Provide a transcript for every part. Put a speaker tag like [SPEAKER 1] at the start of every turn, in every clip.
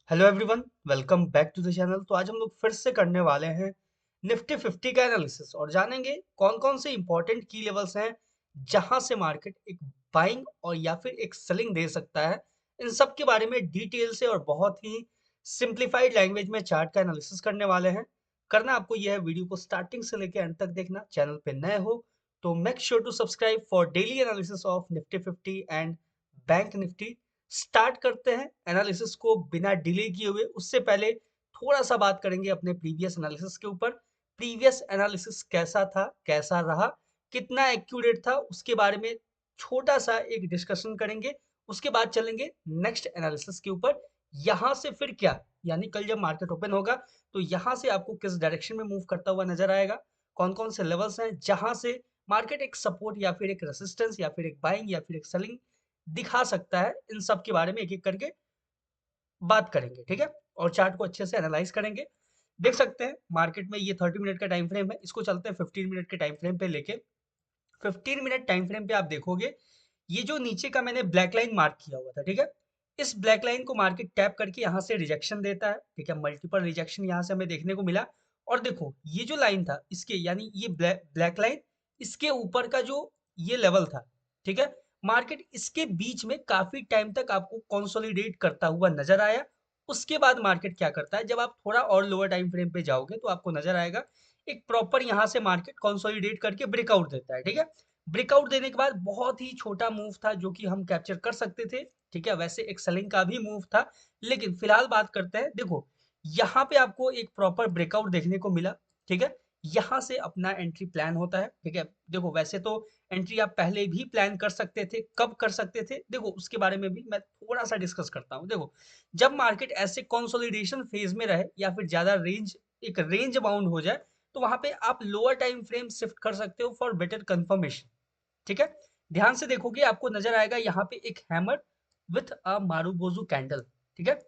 [SPEAKER 1] Hello everyone, welcome back to the channel. तो आज हम लोग फिर से करने वाले हैं निफ्टी 50 का एनालिसिस और जानेंगे कौन कौन से इंपॉर्टेंट की लेवल्स हैं जहां से मार्केट एक बाइंग और या फिर एक सेलिंग दे सकता है। इन सब के बारे में डिटेल से और बहुत ही सिंप्लीफाइड लैंग्वेज में चार्ट का एनालिसिस करने वाले हैं। करना आपको यह है, वीडियो को स्टार्टिंग से लेकर एंड तक देखना। चैनल पे नए हो तो make sure to subscribe for daily analysis of Nifty 50 and bank Nifty. Start करते हैं एनालिसिस को बिना डिले किए हुए। उससे पहले थोड़ा सा बात करेंगे अपने प्रीवियस एनालिसिस के ऊपर। प्रीवियस एनालिसिस कैसा था, कैसा रहा, कितना एक्यूरेट था, उसके बारे में छोटा सा एक डिस्कशन करेंगे। उसके बाद चलेंगे नेक्स्ट एनालिसिस के ऊपर। यहां से फिर क्या, यानी कल जब मार्केट ओपन होगा तो यहां से आपको किस डायरेक्शन में मूव करता हुआ नजर आएगा, कौन कौन से लेवल्स हैं जहां से मार्केट एक सपोर्ट या फिर एक रेसिस्टेंस या फिर एक बाइंग या फिर एक सेलिंग दिखा सकता है। इन सब के बारे में एक एक करके बात करेंगे, ठीक है। और चार्ट को अच्छे से एनालाइज करेंगे। देख सकते हैं मार्केट में ये 30 मिनट का टाइम फ्रेम है, इसको चलते हैं 15 मिनट के टाइम फ्रेम पे लेके। 15 मिनट टाइम फ्रेम पे आप देखोगे ये जो नीचे का मैंने ब्लैक लाइन मार्क किया हुआ था, ठीक है। इस ब्लैक लाइन को मार्केट टैप करके यहाँ से रिजेक्शन देता है, ठीक है। मल्टीपल रिजेक्शन यहाँ से हमें देखने को मिला। और देखो ये जो लाइन था इसके, यानी ये ब्लैक लाइन, इसके ऊपर का जो ये लेवल था, ठीक है। मार्केट इसके बीच में काफी टाइम तक आपको कंसोलिडेट करता हुआ नजर आया। उसके बाद मार्केट क्या करता है, जब आप थोड़ा और लोअर टाइम फ्रेम पे जाओगे तो आपको नजर आएगा एक प्रॉपर यहाँ से मार्केट कंसोलिडेट करके ब्रेकआउट देता है, ठीक है। ब्रेकआउट देने के बाद बहुत ही छोटा मूव था जो कि हम कैप्चर कर सकते थे, ठीक है। वैसे एक सेलिंग का भी मूव था, लेकिन फिलहाल बात करते हैं। देखो यहाँ पे आपको एक प्रॉपर ब्रेकआउट देखने को मिला, ठीक है। यहाँ से अपना एंट्री प्लान होता है, ठीक है। देखो वैसे तो एंट्री आप पहले भी प्लान कर सकते थे, कब कर सकते थे देखो उसके बारे में भी मैं थोड़ा सा डिस्कस करता हूँ। देखो जब मार्केट ऐसे कंसोलिडेशन फेज में रहे या फिर ज्यादा रेंज, एक रेंज बाउंड हो जाए, तो वहां पे आप लोअर टाइम फ्रेम शिफ्ट कर सकते हो फॉर बेटर कंफर्मेशन, ठीक है। ध्यान से देखोगे आपको नजर आएगा यहाँ पे एक hammer with a marubozu candle, ठीक है।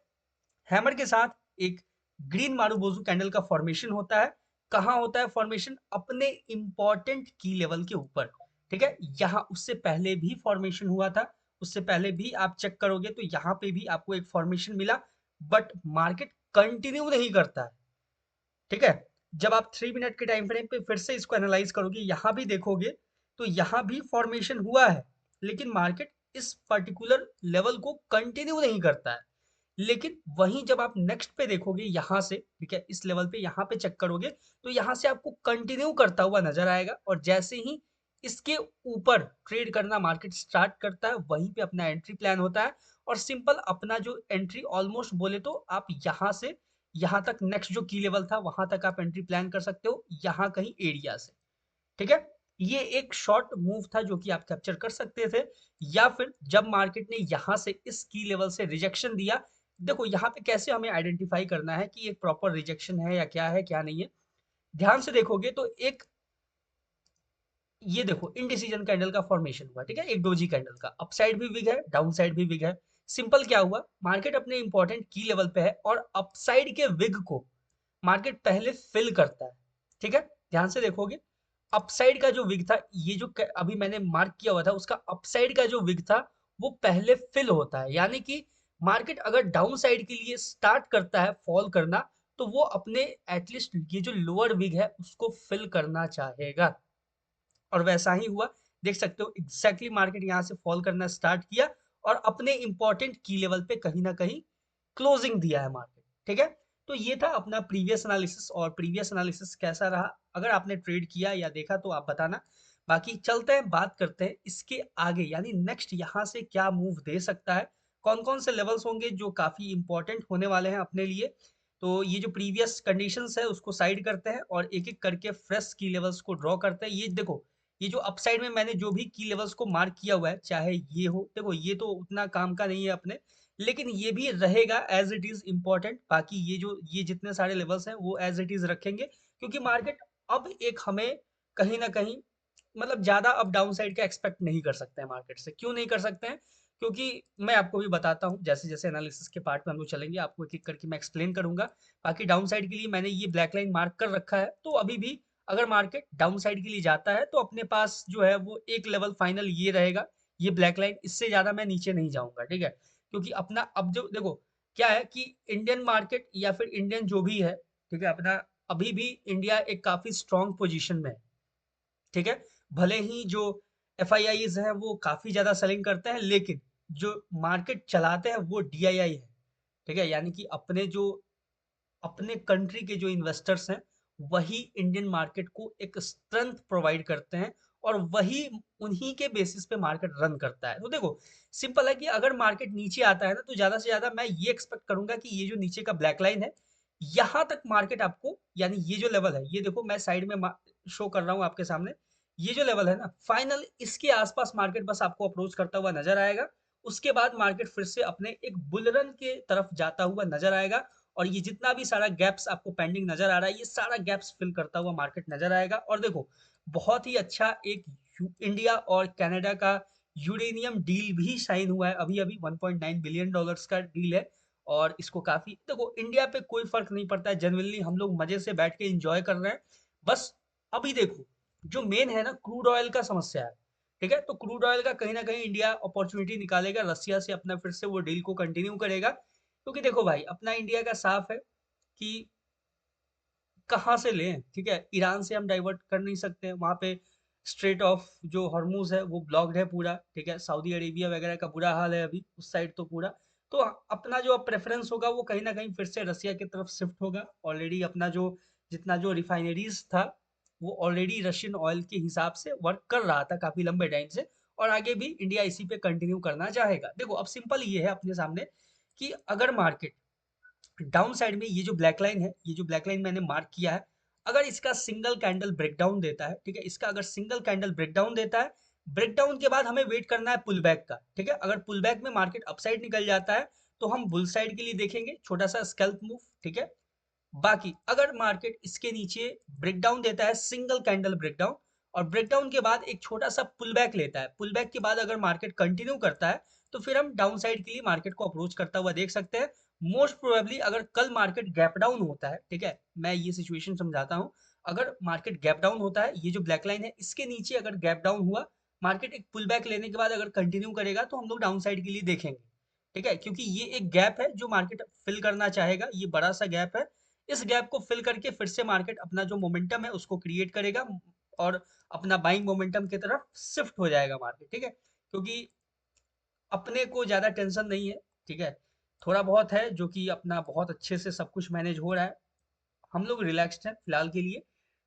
[SPEAKER 1] हैमर के साथ एक ग्रीन मारूबोजू कैंडल का फॉर्मेशन होता है। कहाँ होता है फॉर्मेशन? अपने इंपॉर्टेंट की लेवल के ऊपर, ठीक है। यहाँ उससे पहले भी फॉर्मेशन हुआ था, उससे पहले भी आप चेक करोगे तो यहाँ पे भी आपको एक फॉर्मेशन मिला, बट मार्केट कंटिन्यू नहीं करता है, ठीक है। जब आप 3 मिनट के टाइम फ्रेम पे फिर से इसको एनालाइज करोगे, यहाँ भी देखोगे तो यहाँ भी फॉर्मेशन हुआ है, लेकिन मार्केट इस पर्टिकुलर लेवल को कंटिन्यू नहीं करता है। लेकिन वहीं जब आप नेक्स्ट पे देखोगे यहाँ से, ठीक है, इस लेवल पे यहाँ पे चेक करोगे तो यहाँ से आपको कंटिन्यू करता हुआ नजर आएगा। और जैसे ही इसके ऊपर ट्रेड करना मार्केट स्टार्ट करता है, वहीं पे अपना एंट्री प्लान होता है। और सिंपल अपना जो एंट्री ऑलमोस्ट बोले तो आप यहाँ से यहाँ तक नेक्स्ट जो की लेवल था वहां तक आप एंट्री प्लान कर सकते हो, यहाँ कहीं एरिया से, ठीक है। ये एक शॉर्ट मूव था जो कि आप कैप्चर कर सकते थे। या फिर जब मार्केट ने यहाँ से इस की लेवल से रिजेक्शन दिया, देखो यहाँ पे कैसे हमें आइडेंटिफाई करना है कि एक प्रॉपर रिजेक्शन है क्या नहीं है। ध्यान से देखोगे तो एक, ये देखो इनडिसीजन कैंडल का फॉर्मेशन हुआ, ठीक है, एक डोजी कैंडल का। अपसाइड भी विग है, डाउन साइड भी विग है। सिंपल क्या हुआ, मार्केट अपने इंपॉर्टेंट की लेवल पे है और अपसाइड के विग को मार्केट पहले फिल करता है, ठीक है। ध्यान से देखोगे अपसाइड का जो विग था, ये जो अभी मैंने मार्क किया हुआ था, उसका अपसाइड का जो विग था वो पहले फिल होता है। यानी कि मार्केट अगर डाउन साइड के लिए स्टार्ट करता है फॉल करना, तो वो अपने एटलीस्ट ये जो लोअर विग है उसको फिल करना चाहेगा। और वैसा ही हुआ। देख सकते हो एग्जैक्टली मार्केट यहाँ से फॉल करना स्टार्ट किया और अपने इंपॉर्टेंट की लेवल पे कहीं ना कहीं क्लोजिंग दिया है मार्केट, ठीक है। तो ये था अपना प्रीवियस एनालिसिस। और प्रीवियस एनालिसिस कैसा रहा, अगर आपने ट्रेड किया या देखा तो आप बताना। बाकी चलते हैं, बात करते हैं इसके आगे, यानी नेक्स्ट यहाँ से क्या मूव दे सकता है, कौन कौन से लेवल्स होंगे जो काफी इंपॉर्टेंट होने वाले हैं अपने लिए। तो ये जो प्रीवियस कंडीशंस है उसको साइड करते हैं और एक एक करके फ्रेश की लेवल्स को ड्रॉ करते हैं। ये देखो ये जो अपसाइड में मैंने जो भी की लेवल्स को मार्क किया हुआ है, चाहे ये हो, देखो ये तो उतना काम का नहीं है अपने, लेकिन ये भी रहेगा एज इट इज इम्पोर्टेंट। बाकी ये जितने सारे लेवल्स हैं वो एज इट इज रखेंगे, क्योंकि मार्केट अब एक हमें कहीं ना कहीं मतलब ज्यादा अप डाउन साइड का एक्सपेक्ट नहीं कर सकते हैं मार्केट से। क्यों नहीं कर सकते हैं? क्योंकि मैं आपको भी बताता हूँ, जैसे जैसे एनालिसिस के पार्ट में हम लोग चलेंगे आपको एक एक करके मैं एक्सप्लेन करूंगा। बाकी डाउन साइड के लिए मैंने ये ब्लैक लाइन मार्क कर रखा है, तो अभी भी अगर मार्केट डाउन साइड के लिए जाता है तो अपने पास जो है वो एक लेवल फाइनल ये रहेगा, ये ब्लैक लाइन। इससे ज्यादा मैं नीचे नहीं जाऊंगा, ठीक है। क्योंकि अपना अब जो देखो क्या है कि इंडियन मार्केट या फिर इंडियन जो भी है, ठीक है, अपना अभी भी इंडिया एक काफ़ी स्ट्रॉन्ग पोज़ीशन में है, ठीक है? भले ही जो एफआईआईज़ हैं वो काफ़ी ज़्यादा सेलिंग करते हैं, लेकिन जो मार्केट चलाते हैं वो डीआईआई है, ठीक है? यानी कि अपने कंट्री के जो इन्वेस्टर्स हैं, वही इंडियन मार्केट को एक स्ट्रेंथ प्रोवाइड करते हैं और वही उन्हीं के बेसिस पे मार्केट रन करता है। तो देखो, सिंपल है कि अगर मार्केट नीचे आता है ना, तो ज़्यादा से ज़्यादा मैं ये एक्सपेक्ट करूँगा कि ये जो नीचे का ब्लैक लाइन है, यहाँ तक मार्केट आपको, यानी ये जो लेवल है, ये देखो मैं साइड में शो कर रहा हूँ आपके सामने, ये जो लेवल है ना, फाइनल इसके आसपास मार्केट बस आपको अप्रोच करता हुआ नजर आएगा। उसके बाद मार्केट फिर से अपने एक बुल रन के तरफ जाता हुआ नजर आएगा और ये जितना भी सारा गैप्स आपको पेंडिंग नजर आ रहा है, ये सारा गैप्स फिल करता हुआ मार्केट नजर आएगा। और देखो, बहुत ही अच्छा एक इंडिया और कनाडा का यूरेनियम डील भी साइन हुआ है, अभी अभी 1.9 बिलियन डॉलर्स का डील है। और इसको काफी, देखो इंडिया पे कोई फर्क नहीं पड़ता है, जनरली हम लोग मजे से बैठ के एंजॉय कर रहे हैं। बस अभी देखो, जो मेन है ना, क्रूड ऑयल का समस्या है, ठीक है? तो क्रूड ऑयल का कहीं ना कहीं इंडिया अपॉर्चुनिटी निकालेगा, रसिया से अपना फिर से वो डील को कंटिन्यू करेगा। क्योंकि देखो भाई, अपना इंडिया का साफ है कि कहाँ से लें, ठीक है? ईरान से हम डाइवर्ट कर नहीं सकते, वहाँ पे स्ट्रेट ऑफ जो हॉर्मूज है वो ब्लॉक्ड है पूरा, ठीक है? सऊदी अरेबिया वगैरह का बुरा हाल है अभी उस साइड तो पूरा। तो अपना जो प्रेफरेंस होगा वो कहीं ना कहीं फिर से रसिया की तरफ शिफ्ट होगा। ऑलरेडी अपना जो जितना जो रिफाइनरीज था, वो ऑलरेडी रशियन ऑयल के हिसाब से वर्क कर रहा था काफी लंबे टाइम से, और आगे भी इंडिया इसी पे कंटिन्यू करना चाहेगा। देखो, अब सिंपल ये है अपने सामने कि अगर मार्केट डाउन साइड में, ये जो ब्लैक लाइन है, ये जो ब्लैक लाइन मैंने मार्क किया है, अगर इसका सिंगल कैंडल ब्रेकडाउन देता है, ठीक है, इसका अगर सिंगल कैंडल ब्रेकडाउन देता है, ब्रेकडाउन के बाद हमें वेट करना है पुल बैक का, ठीक है? अगर पुल बैक में मार्केट अपसाइड निकल जाता है, तो हम बुल साइड के लिए देखेंगे छोटा सा स्कैल्प मूव, ठीक है? बाकी अगर मार्केट इसके नीचे ब्रेकडाउन देता है, सिंगल कैंडल ब्रेकडाउन, और ब्रेकडाउन के बाद एक छोटा सा पुल बैक लेता है, पुल बैक के बाद अगर मार्केट कंटिन्यू करता है, तो फिर हम डाउन साइड के लिए मार्केट को अप्रोच करता हुआ देख सकते हैं। मोस्ट प्रोबेबली अगर कल मार्केट गैप डाउन होता है, ठीक है, मैं ये सिचुएशन समझाता हूँ। अगर मार्केट गैप डाउन होता है, ये जो ब्लैक लाइन है इसके नीचे अगर गैप डाउन हुआ, मार्केट एक पुल बैक लेने के बाद अगर कंटिन्यू करेगा, तो हम लोग डाउन साइड के लिए देखेंगे, ठीक है? क्योंकि ये एक गैप है जो मार्केट फिल करना चाहेगा, ये बड़ा सा गैप है। इस गैप को फिल करके फिर से मार्केट अपना जो मोमेंटम है उसको क्रिएट करेगा और अपना बाइंग मोमेंटम की तरफ शिफ्ट हो जाएगा मार्केट, ठीक है? क्योंकि अपने को ज़्यादा टेंशन नहीं है, ठीक है? थोड़ा बहुत है जो कि अपना बहुत अच्छे से सब कुछ मैनेज हो रहा है, हम लोग रिलैक्स्ड हैं फिलहाल के लिए।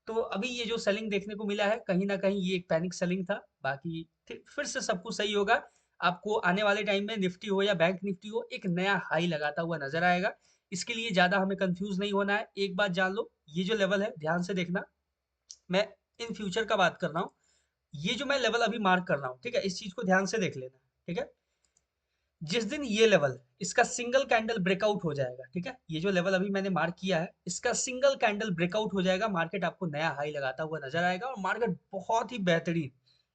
[SPEAKER 1] तो अभी ये जो सेलिंग देखने को मिला है, कहीं ना कहीं ये एक पैनिक सेलिंग था, बाकी फिर से सब कुछ सही होगा। आपको आने वाले टाइम में निफ्टी हो या बैंक निफ्टी हो, एक नया हाई लगाता हुआ नजर आएगा। इसके लिए ज़्यादा हमें कंफ्यूज नहीं होना है। एक बात जान लो, ये जो लेवल है ध्यान से देखना, मैं इन फ्यूचर का बात कर रहा हूँ। ये जो मैं लेवल अभी मार्क कर रहा हूँ, ठीक है, इस चीज को ध्यान से देख लेना, ठीक है? जिस दिन ये लेवल इसका सिंगल कैंडल ब्रेकआउट हो जाएगा, ठीक है, ये जो लेवल अभी मैंने मार्क किया है, इसका सिंगल कैंडल ब्रेकआउट हो जाएगा, मार्केट आपको नया हाई लगाता हुआ नजर आएगा और मार्केट बहुत ही बेहतरीन,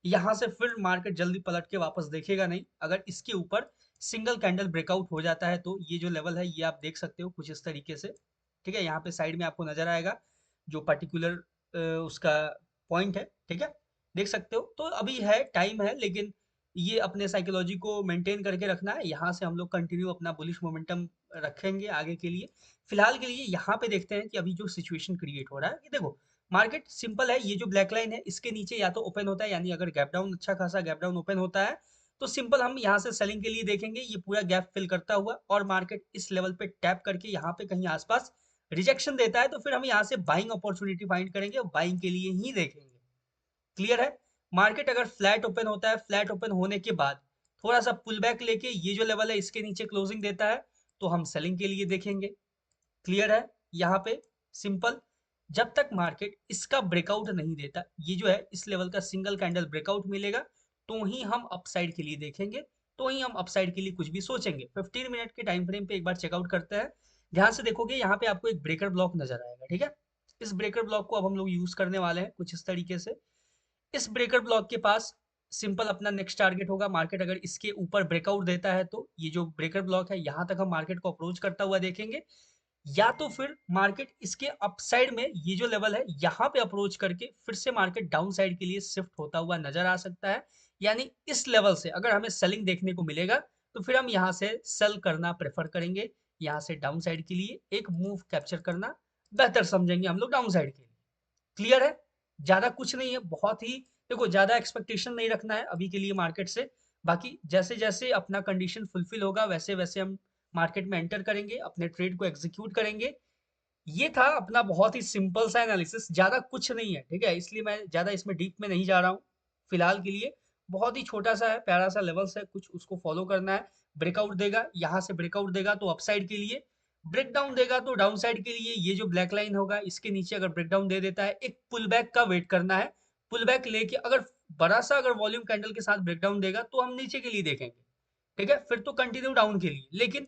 [SPEAKER 1] यहाँ से फिर मार्केट जल्दी पलट के वापस देखेगा नहीं। अगर इसके ऊपर सिंगल कैंडल ब्रेकआउट हो जाता है, तो ये जो लेवल है ये आप देख सकते हो कुछ इस तरीके से, ठीक है? यहाँ पे साइड में आपको नजर आएगा जो पर्टिकुलर उसका पॉइंट है, ठीक है, देख सकते हो। तो अभी है, टाइम है, लेकिन ये अपने साइकोलॉजी को मेंटेन करके रखना है। यहाँ से हम लोग कंटिन्यू अपना बुलिश मोमेंटम रखेंगे आगे के लिए। फिलहाल के लिए यहाँ पे देखते हैं कि अभी जो सिचुएशन क्रिएट हो रहा है, ये देखो, मार्केट सिंपल है, ये जो ब्लैक लाइन है इसके नीचे या तो ओपन होता है, यानी अगर गैप डाउन, अच्छा खासा गैप डाउन ओपन होता है, तो सिंपल हम यहाँ से सेलिंग के लिए देखेंगे, ये पूरा गैप फिल करता हुआ और मार्केट इस लेवल पे टैप करके यहाँ पे कहीं आसपास रिजेक्शन देता है, तो फिर हम यहाँ से बाइंग अपॉर्चुनिटी फाइंड करेंगे और बाइंग के लिए ही देखेंगे। क्लियर है? मार्केट अगर फ्लैट ओपन होता है, फ्लैट ओपन होने के बाद थोड़ा सा पुल बैक लेके ये जो लेवल है इसके नीचे क्लोजिंग देता है, तो हम सेलिंग के लिए देखेंगे। क्लियर है? यहाँ पे सिंपल, जब तक मार्केट इसका ब्रेकआउट नहीं देता, ये जो है इस लेवल का सिंगल कैंडल ब्रेकआउट मिलेगा, तो ही हम अपसाइड के लिए देखेंगे, तो ही हम अपसाइड के लिए कुछ भी सोचेंगे। 15 मिनट के टाइम फ्रेम पे एक बार चेकआउट करते हैं। ध्यान से देखोगे यहाँ पे आपको एक ब्रेकर ब्लॉक नजर आएगा, ठीक है? इस ब्रेकर ब्लॉक को अब हम लोग यूज करने वाले हैं कुछ इस तरीके से। इस ब्रेकर ब्लॉक के पास सिंपल अपना नेक्स्ट टारगेट होगा, मार्केट अगर इसके ऊपर ब्रेकआउट देता है, तो ये जो ब्रेकर ब्लॉक है यहाँ तक हम मार्केट को अप्रोच करता हुआ देखेंगे, या तो फिर मार्केट इसके अपसाइड में ये जो लेवल है यहाँ पे अप्रोच करके फिर से मार्केट डाउन साइड के लिए शिफ्ट होता हुआ नजर आ सकता है। यानी इस लेवल से अगर हमें सेलिंग देखने को मिलेगा, तो फिर हम यहाँ से सेल करना प्रेफर करेंगे। यहाँ से डाउन साइड के लिए एक मूव कैप्चर करना बेहतर समझेंगे हम लोग डाउन साइड के लिए। क्लियर है? ज़्यादा कुछ नहीं है, बहुत ही देखो ज़्यादा एक्सपेक्टेशन नहीं रखना है अभी के लिए मार्केट से। बाकी जैसे-जैसे अपना कंडीशन फुलफिल होगा वैसे-वैसे हम मार्केट में एंटर करेंगे, अपने ट्रेड को एग्ज़ीक्यूट करेंगे। ये था अपना बहुत ही सिंपल सा एनालिसिस, ज़्यादा कुछ नहीं है, ठीक है? इसलिए मैं ज़्यादा इसमें डीप में नहीं जा रहा हूँ, फिलहाल के लिए। बहुत ही छोटा-सा है, प्यारा-सा लेवल्स है, कुछ उसको फॉलो करना है। ब्रेकआउट देगा, यहाँ से ब्रेकआउट देगा तो अपसाइड के लिए, ब्रेकडाउन देगा तो डाउनसाइड के लिए। ये जो ब्लैक लाइन होगा, इसके नीचे अगर ब्रेकडाउन दे देता है, एक पुलबैक का वेट करना है। पुलबैक लेके अगर बड़ा-सा अगर वॉल्यूम कैंडल के साथ ब्रेकडाउन देगा, तो हम नीचे के लिए देखेंगे, ठीक है? फिर तो कंटिन्यू डाउन के लिए। लेकिन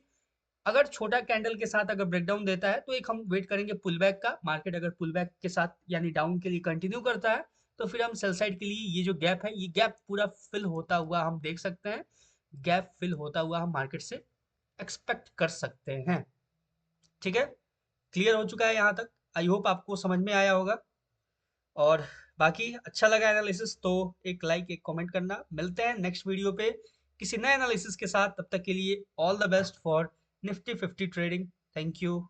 [SPEAKER 1] अगर छोटा कैंडल के साथ अगर ब्रेकडाउन देता है तो एक हम वेट करेंगे पुलबैक का। मार्केट अगर पुलबैक के साथ यानी डाउन के लिए कंटिन्यू करता है तो फिर हम सेल साइड के लिए ये जो गैप है, ये गैप पूरा फिल होता हुआ हम देख सकते हैं। गैप फिल होता हुआ हम मार्केट से एक्सपेक्ट कर सकते हैं। ठीक है, क्लियर हो चुका है यहाँ तक? आई होप आपको समझ में आया होगा। और बाकी अच्छा लगा एनालिसिस तो एक लाइक एक कमेंट करना। मिलते हैं नेक्स्ट वीडियो पे किसी नए एनालिसिस के साथ। तब तक के लिए all the best for Nifty 50 trading. Thank you.